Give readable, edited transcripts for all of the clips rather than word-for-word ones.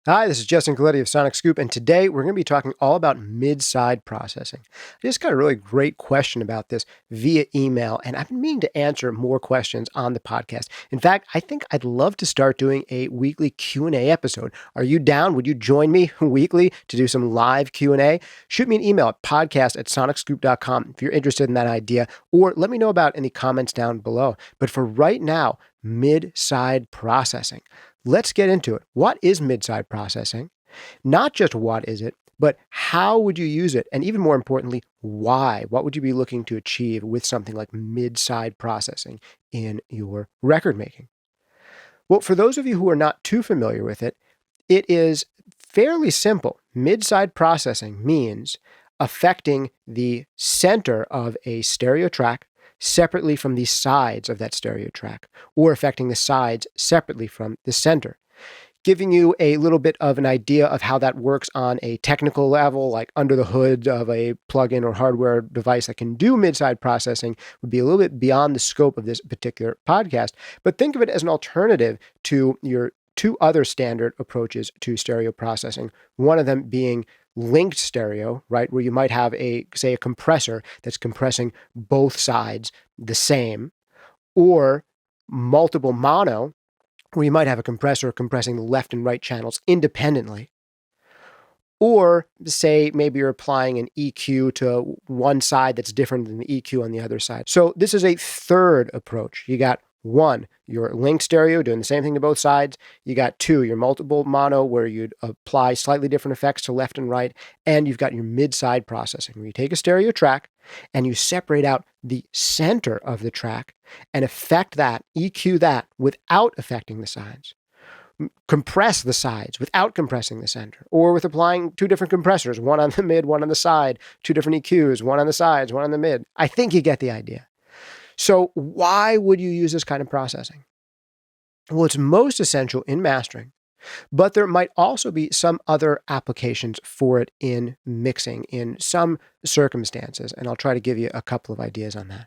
Hi, this is Justin Colletti of Sonic Scoop, and today we're going to be talking all about mid-side processing. I just got a really great question about this via email, and I've been meaning to answer more questions on the podcast. In fact, I think I'd love to start doing a weekly Q&A episode. Are you down? Would you join me weekly to do some live Q&A? Shoot me an email at podcast@sonicscoop.com if you're interested in that idea, or let me know about any comments down below. But for right now, mid-side processing. Let's get into it. What is mid-side processing? Not just what is it, but how would you use it? And even more importantly, why? What would you be looking to achieve with something like mid-side processing in your record making? Well, for those of you who are not too familiar with it, it is fairly simple. Mid-side processing means affecting the center of a stereo track separately from the sides of that stereo track, or affecting the sides separately from the center. Giving you a little bit of an idea of how that works on a technical level, like under the hood of a plugin or hardware device that can do mid-side processing, would be a little bit beyond the scope of this particular podcast. But think of it as an alternative to your two other standard approaches to stereo processing, one of them being linked stereo, right, where you might have a compressor that's compressing both sides the same, or multiple mono, where you might have a compressor compressing the left and right channels independently. Or say maybe you're applying an EQ to one side that's different than the EQ on the other side. So this is a third approach. You got one, your linked stereo doing the same thing to both sides. You got two, your multiple mono where you'd apply slightly different effects to left and right. And you've got your mid-side processing where you take a stereo track and you separate out the center of the track and affect that, EQ that without affecting the sides. Compress the sides without compressing the center, or with applying two different compressors, one on the mid, one on the side, two different EQs, one on the sides, one on the mid. I think you get the idea. So why would you use this kind of processing? Well, it's most essential in mastering, but there might also be some other applications for it in mixing in some circumstances, and I'll try to give you a couple of ideas on that.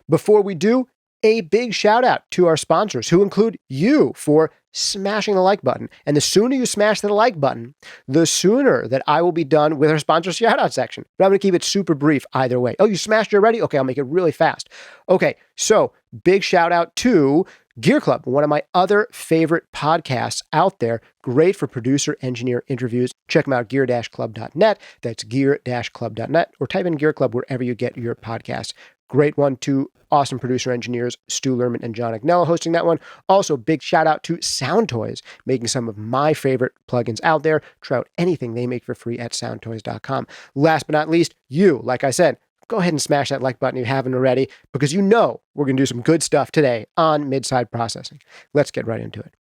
Before we do, a big shout out to our sponsors who include you for smashing the like button. And the sooner you smash the like button, the sooner that I will be done with our sponsor shout out section. But I'm going to keep it super brief either way. Oh, you smashed it already? Okay, I'll make it really fast. Okay, so big shout out to Gear Club, one of my other favorite podcasts out there. Great for producer engineer interviews. Check them out, gear-club.net. That's gear-club.net, or type in Gear Club wherever you get your podcasts. Great one. Two awesome producer engineers, Stu Lerman and John Agnello, hosting that one. Also, big shout out to Soundtoys, making some of my favorite plugins out there. Try out anything they make for free at soundtoys.com. Last but not least, you, like I said, go ahead and smash that like button if you haven't already, because you know we're going to do some good stuff today on mid-side processing. Let's get right into it.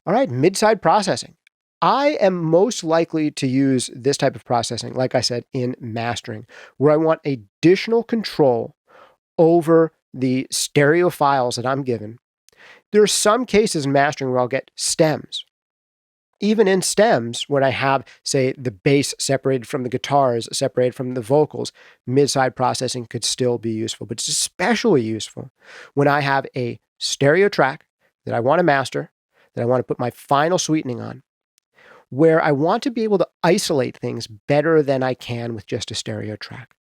All right, mid-side processing. I am most likely to use this type of processing, like I said, in mastering, where I want additional control over the stereo files that I'm given. There are some cases in mastering where I'll get stems. Even in stems, when I have, say, the bass separated from the guitars, separated from the vocals, mid-side processing could still be useful. But it's especially useful when I have a stereo track that I want to master, that I want to put my final sweetening on, where I want to be able to isolate things better than I can with just a stereo track.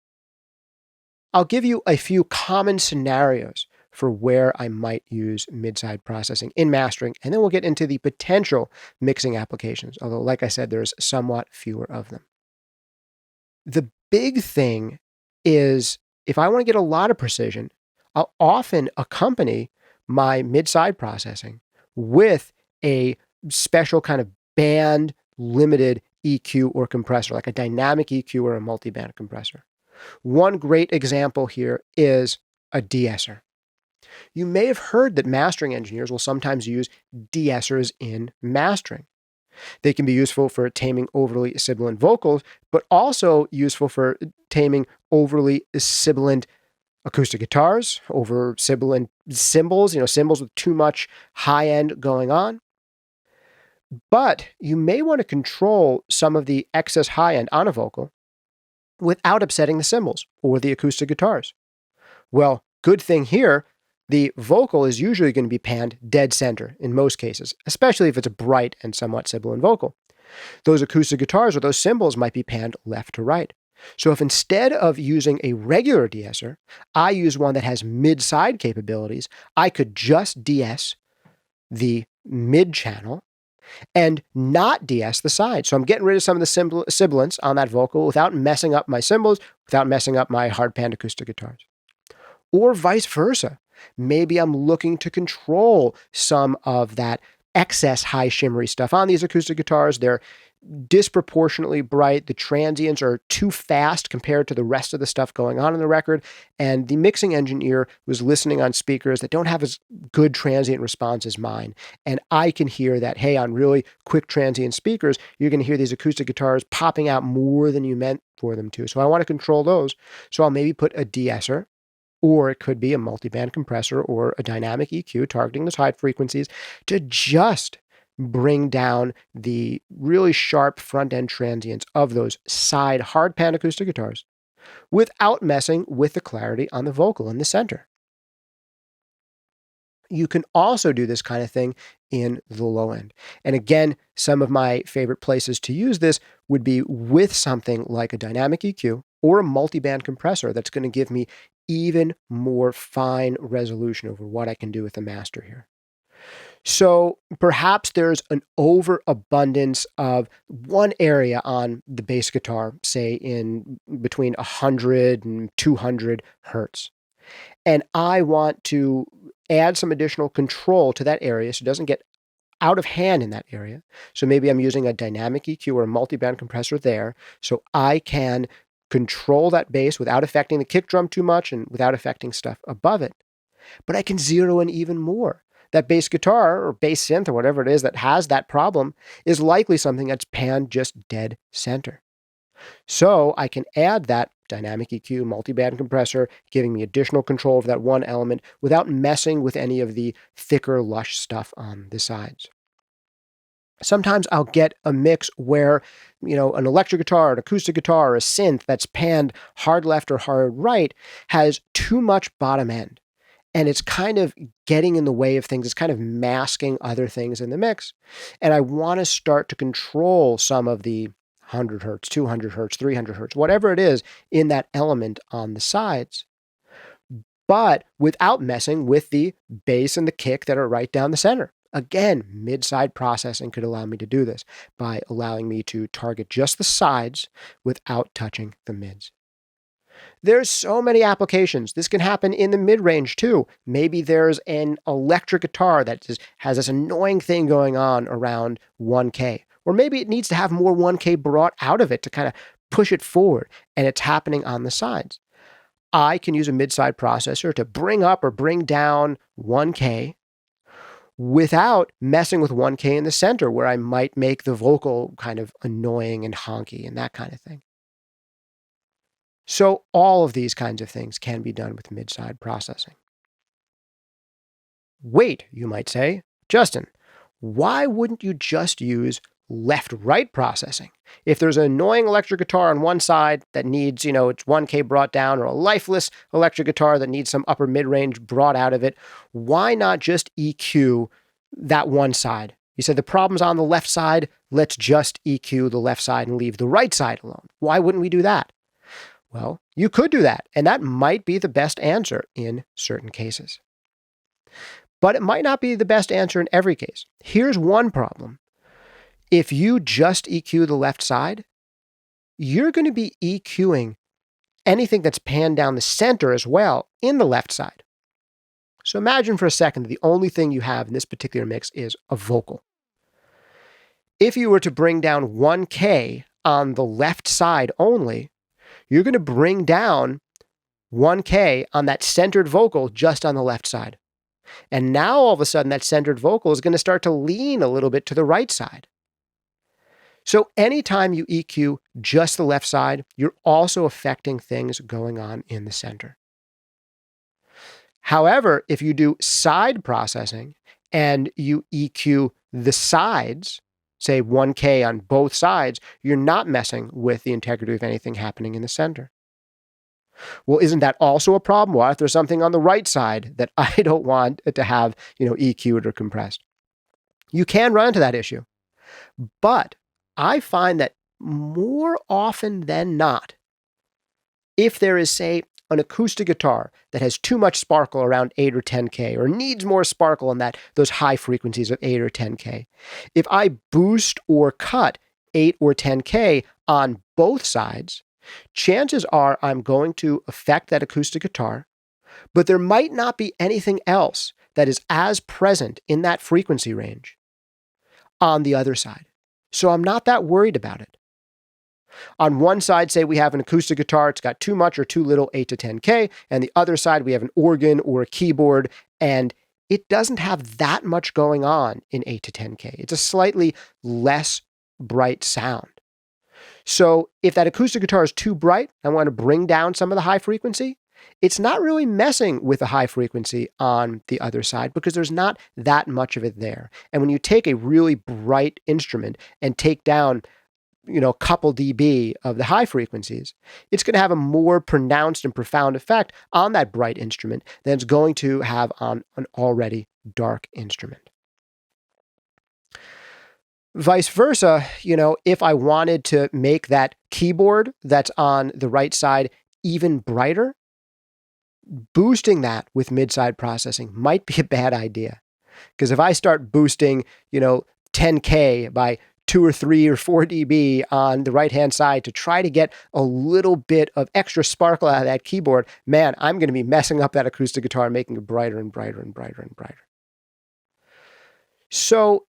I'll give you a few common scenarios for where I might use mid-side processing in mastering, and then we'll get into the potential mixing applications, although, like I said, there's somewhat fewer of them. The big thing is, if I want to get a lot of precision, I'll often accompany my mid-side processing with a special kind of band limited EQ or compressor, like a dynamic EQ or a multi-band compressor. One great example here is a De-Esser. You may have heard that mastering engineers will sometimes use De-Essers in mastering. They can be useful for taming overly sibilant vocals, but also useful for taming overly sibilant acoustic guitars, over sibilant cymbals, cymbals with too much high end going on. But you may want to control some of the excess high end on a vocal without upsetting the cymbals or the acoustic guitars. Well, good thing here, The vocal is usually going to be panned dead center in most cases, especially if it's a bright and somewhat sibilant vocal. Those acoustic guitars or those cymbals might be panned left to right. So if instead of using a regular de-esser, I use one that has mid-side capabilities, I could just de-ess the mid-channel and not de-ess the side. So I'm getting rid of some of the sibilants on that vocal without messing up my cymbals, without messing up my hard-panned acoustic guitars. Or vice versa. Maybe I'm looking to control some of that excess high shimmery stuff on these acoustic guitars. They're disproportionately bright. The transients are too fast compared to the rest of the stuff going on in the record. And the mixing engineer was listening on speakers that don't have as good transient response as mine. And I can hear that, hey, on really quick transient speakers, you're going to hear these acoustic guitars popping out more than you meant for them to. So I want to control those. So I'll maybe put a de-esser, or it could be a multiband compressor or a dynamic EQ targeting those high frequencies to just bring down the really sharp front-end transients of those side hard-pan acoustic guitars without messing with the clarity on the vocal in the center. You can also do this kind of thing in the low end. And again, some of my favorite places to use this would be with something like a dynamic EQ or a multiband compressor that's going to give me even more fine resolution over what I can do with the master here. So perhaps there's an overabundance of one area on the bass guitar, say in between 100 and 200 hertz. And I want to add some additional control to that area so it doesn't get out of hand in that area. So maybe I'm using a dynamic EQ or a multiband compressor there so I can control that bass without affecting the kick drum too much and without affecting stuff above it. But I can zero in even more. That bass guitar or bass synth or whatever it is that has that problem is likely something that's panned just dead center. So I can add that dynamic EQ multiband compressor, giving me additional control of that one element without messing with any of the thicker, lush stuff on the sides. Sometimes I'll get a mix where, an electric guitar, an acoustic guitar, or a synth that's panned hard left or hard right has too much bottom end. And it's kind of getting in the way of things. It's kind of masking other things in the mix. And I want to start to control some of the 100 hertz, 200 hertz, 300 hertz, whatever it is in that element on the sides, but without messing with the bass and the kick that are right down the center. Again, mid-side processing could allow me to do this by allowing me to target just the sides without touching the mids. There's so many applications. This can happen in the mid-range too. Maybe there's an electric guitar that has this annoying thing going on around 1K. Or maybe it needs to have more 1K brought out of it to kind of push it forward, and it's happening on the sides. I can use a mid-side processor to bring up or bring down 1K without messing with 1K in the center where I might make the vocal kind of annoying and honky and that kind of thing. So all of these kinds of things can be done with mid-side processing. Wait, you might say, Justin, why wouldn't you just use left-right processing? If there's an annoying electric guitar on one side that needs, its 1K brought down, or a lifeless electric guitar that needs some upper mid-range brought out of it, why not just EQ that one side? You said the problem's on the left side, let's just EQ the left side and leave the right side alone. Why wouldn't we do that? Well, you could do that, and that might be the best answer in certain cases. But it might not be the best answer in every case. Here's one problem. If you just EQ the left side, you're going to be EQing anything that's panned down the center as well in the left side. So imagine for a second that the only thing you have in this particular mix is a vocal. If you were to bring down 1K on the left side only, you're going to bring down 1K on that centered vocal just on the left side. And now all of a sudden that centered vocal is going to start to lean a little bit to the right side. So anytime you EQ just the left side, you're also affecting things going on in the center. However, if you do side processing and you EQ the sides, say 1K on both sides, you're not messing with the integrity of anything happening in the center. Well, isn't that also a problem? What if there's something on the right side that I don't want to have, EQ'd or compressed? You can run into that issue. But I find that more often than not, if there is, say, an acoustic guitar that has too much sparkle around 8 or 10K or needs more sparkle in those high frequencies of 8 or 10K, if I boost or cut 8 or 10K on both sides, chances are I'm going to affect that acoustic guitar, but there might not be anything else that is as present in that frequency range on the other side. So I'm not that worried about it. On one side, say we have an acoustic guitar, it's got too much or too little 8 to 10K, and the other side we have an organ or a keyboard, and it doesn't have that much going on in 8 to 10K. It's a slightly less bright sound. So if that acoustic guitar is too bright, I want to bring down some of the high frequency, it's not really messing with the high frequency on the other side because there's not that much of it there. And when you take a really bright instrument and take down, a couple dB of the high frequencies, it's going to have a more pronounced and profound effect on that bright instrument than it's going to have on an already dark instrument. Vice versa, if I wanted to make that keyboard that's on the right side even brighter, boosting that with mid-side processing might be a bad idea. Because if I start boosting, 10K by 2 or 3 or 4 dB on the right-hand side to try to get a little bit of extra sparkle out of that keyboard, man, I'm going to be messing up that acoustic guitar, making it brighter and brighter and brighter and brighter. So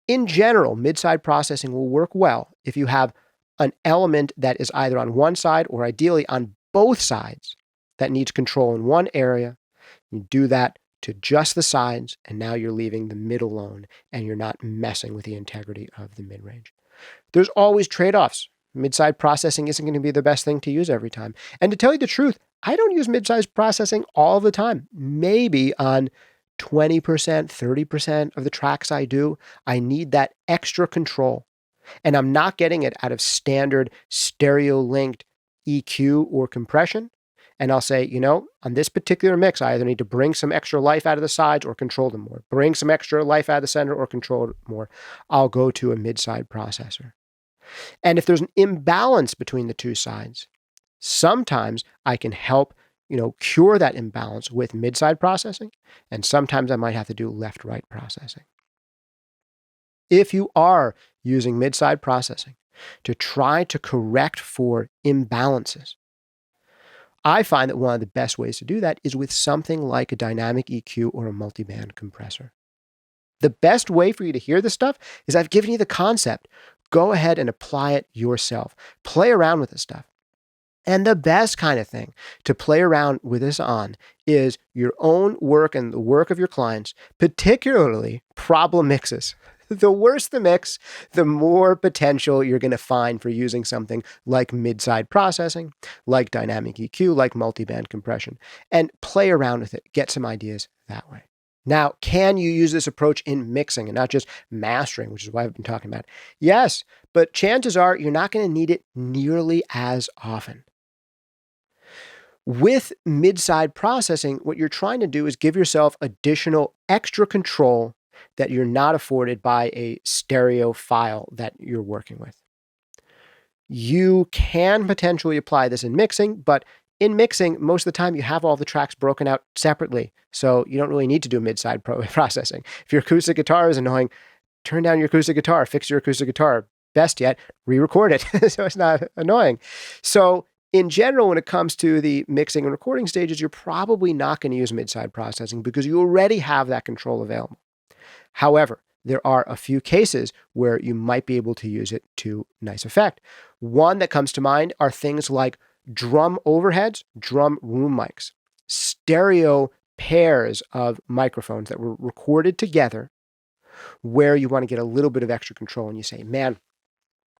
in general, mid-side processing will work well if you have an element that is either on one side or ideally on both sides that needs control in one area. You do that to just the sides, and now you're leaving the mid alone, and you're not messing with the integrity of the mid-range. There's always trade-offs. Mid-side processing isn't going to be the best thing to use every time. And to tell you the truth, I don't use mid-side processing all the time. Maybe on 20%, 30% of the tracks I do, I need that extra control. And I'm not getting it out of standard stereo-linked EQ or compression. And I'll say, on this particular mix, I either need to bring some extra life out of the sides or control them more. Bring some extra life out of the center or control it more. I'll go to a mid-side processor. And if there's an imbalance between the two sides, sometimes I can help, cure that imbalance with mid-side processing. And sometimes I might have to do left-right processing. If you are using mid-side processing to try to correct for imbalances, I find that one of the best ways to do that is with something like a dynamic EQ or a multiband compressor. The best way for you to hear this stuff is I've given you the concept. Go ahead and apply it yourself. Play around with this stuff. And the best kind of thing to play around with this on is your own work and the work of your clients, particularly problem mixes. The worse the mix, the more potential you're going to find for using something like mid-side processing, like dynamic EQ, like multiband compression, and play around with it. Get some ideas that way. Now, can you use this approach in mixing and not just mastering, which is why I've been talking about? Yes, but chances are you're not going to need it nearly as often. With mid-side processing, what you're trying to do is give yourself additional extra control that you're not afforded by a stereo file that you're working with. You can potentially apply this in mixing, but in mixing, most of the time you have all the tracks broken out separately, so you don't really need to do mid-side processing. If your acoustic guitar is annoying, turn down your acoustic guitar, fix your acoustic guitar. Best yet, re-record it so it's not annoying. So in general, when it comes to the mixing and recording stages, you're probably not going to use mid-side processing because you already have that control available. However, there are a few cases where you might be able to use it to nice effect. One that comes to mind are things like drum overheads, drum room mics, stereo pairs of microphones that were recorded together where you want to get a little bit of extra control and you say, man,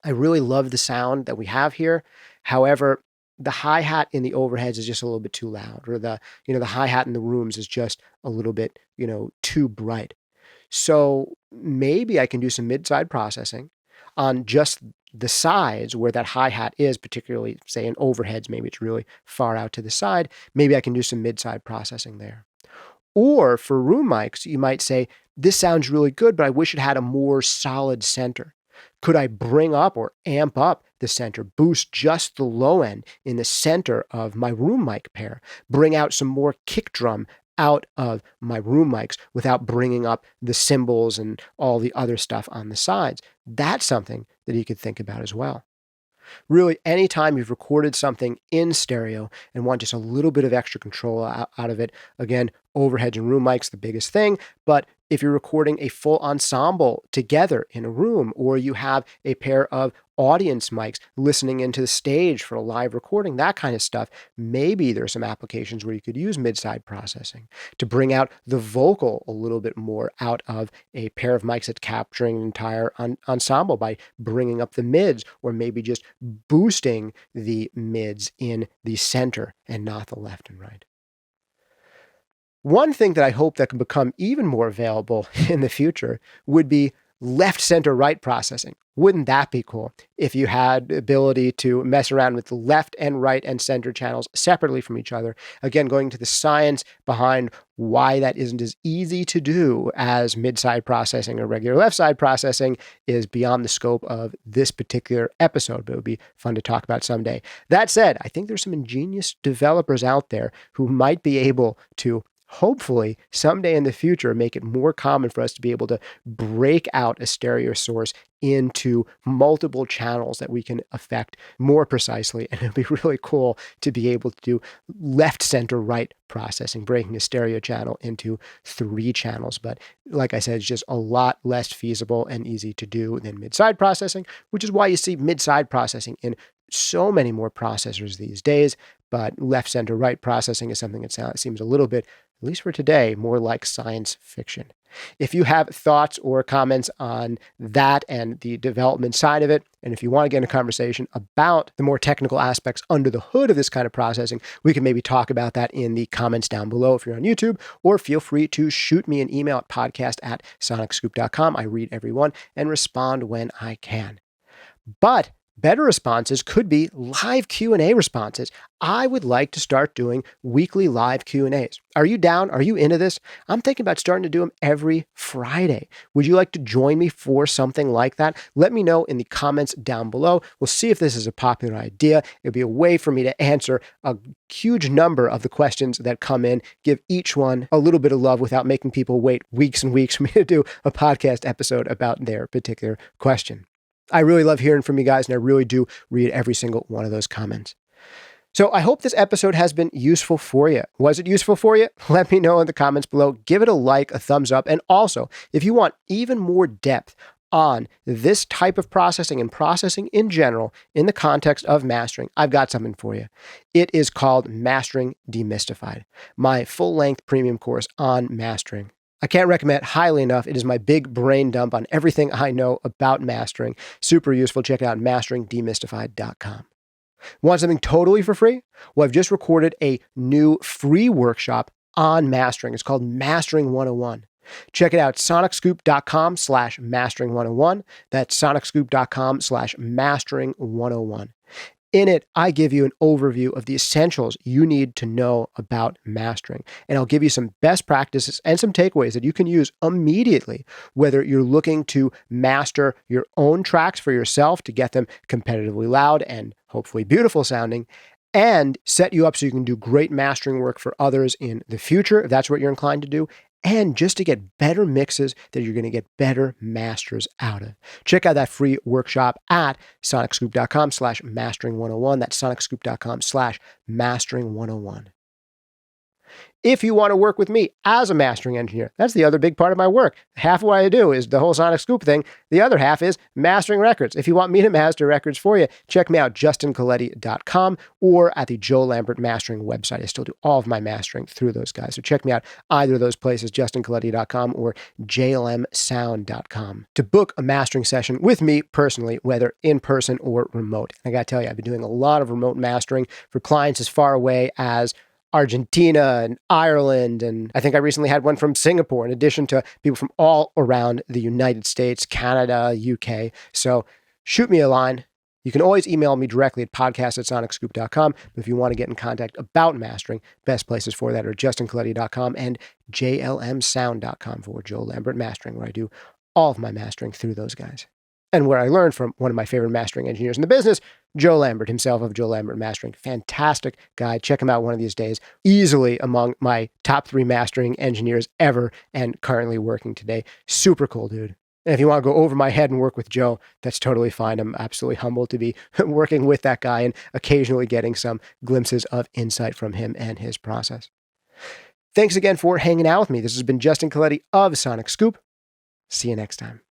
I really love the sound that we have here. However, the hi-hat in the overheads is just a little bit too loud, or the hi-hat in the rooms is just a little bit, too bright. So maybe I can do some mid-side processing on just the sides where that hi-hat is, particularly say in overheads, maybe it's really far out to the side, maybe I can do some mid-side processing there. Or for room mics, you might say, this sounds really good, but I wish it had a more solid center. Could I bring up or amp up the center, boost just the low end in the center of my room mic pair, bring out some more kick drum out of my room mics without bringing up the cymbals and all the other stuff on the sides? That's something that you could think about as well. Really, anytime you've recorded something in stereo and want just a little bit of extra control out of it, again, overheads and room mics, the biggest thing, but if you're recording a full ensemble together in a room, or you have a pair of audience mics listening into the stage for a live recording, that kind of stuff, maybe there's some applications where you could use mid-side processing to bring out the vocal a little bit more out of a pair of mics that's capturing an entire ensemble by bringing up the mids, or maybe just boosting the mids in the center and not the left and right. One thing that I hope that can become even more available in the future would be left, center, right processing. Wouldn't that be cool if you had the ability to mess around with the left and right and center channels separately from each other? Again, going to the science behind why that isn't as easy to do as mid-side processing or regular left-side processing is beyond the scope of this particular episode, but it would be fun to talk about someday. That said, I think there's some ingenious developers out there who might be able to hopefully someday in the future make it more common for us to be able to break out a stereo source into multiple channels that we can affect more precisely. And it'll be really cool to be able to do left, center, right processing, breaking a stereo channel into 3 channels. But like I said, it's just a lot less feasible and easy to do than mid-side processing, which is why you see mid-side processing in so many more processors these days. But left, center, right processing is something that seems a little bit, at least for today, more like science fiction. If you have thoughts or comments on that and the development side of it, and if you want to get in a conversation about the more technical aspects under the hood of this kind of processing, we can maybe talk about that in the comments down below if you're on YouTube, or feel free to shoot me an email at podcast@sonicscoop.com. I read every one and respond when I can. But better responses could be live Q&A responses. I would like to start doing weekly live Q&As. Are you down? Are you into this? I'm thinking about starting to do them every Friday. Would you like to join me for something like that? Let me know in the comments down below. We'll see if this is a popular idea. It'll be a way for me to answer a huge number of the questions that come in, give each one a little bit of love without making people wait weeks and weeks for me to do a podcast episode about their particular question. I really love hearing from you guys, and I really do read every single one of those comments. So I hope this episode has been useful for you. Was it useful for you? Let me know in the comments below. Give it a like, a thumbs up. And also, if you want even more depth on this type of processing and processing in general in the context of mastering, I've got something for you. It is called Mastering Demystified, my full-length premium course on mastering. I can't recommend it highly enough. It is my big brain dump on everything I know about mastering. Super useful. Check it out, masteringdemystified.com. Want something totally for free? Well, I've just recorded a new free workshop on mastering. It's called Mastering 101. Check it out, sonicscoop.com/mastering101. That's sonicscoop.com/mastering101. In it, I give you an overview of the essentials you need to know about mastering. And I'll give you some best practices and some takeaways that you can use immediately, whether you're looking to master your own tracks for yourself to get them competitively loud and hopefully beautiful sounding, and set you up so you can do great mastering work for others in the future, if that's what you're inclined to do, and just to get better mixes that you're going to get better masters out of. Check out that free workshop at sonicscoop.com/mastering101. That's sonicscoop.com/mastering101. If you want to work with me as a mastering engineer, that's the other big part of my work. Half of what I do is the whole Sonic Scoop thing. The other half is mastering records. If you want me to master records for you, check me out, justincolletti.com, or at the Joe Lambert Mastering website. I still do all of my mastering through those guys. So check me out either of those places, justincolletti.com or jlmsound.com, to book a mastering session with me personally, whether in person or remote. And I got to tell you, I've been doing a lot of remote mastering for clients as far away as Argentina and Ireland, and I think I recently had one from Singapore, in addition to people from all around the United States, Canada, UK. So shoot me a line, You can always email me directly at podcast@sonicscoop.com. But if you want to get in contact about mastering, best places for that are justincolletti.com and jlmsound.com for Joe Lambert Mastering, where I do all of my mastering through those guys. And where I learned from one of my favorite mastering engineers in the business, Joe Lambert himself of Joe Lambert Mastering. Fantastic guy. Check him out one of these days. Easily among my top 3 mastering engineers ever and currently working today. Super cool dude. And if you want to go over my head and work with Joe, that's totally fine. I'm absolutely humbled to be working with that guy and occasionally getting some glimpses of insight from him and his process. Thanks again for hanging out with me. This has been Justin Colletti of Sonic Scoop. See you next time.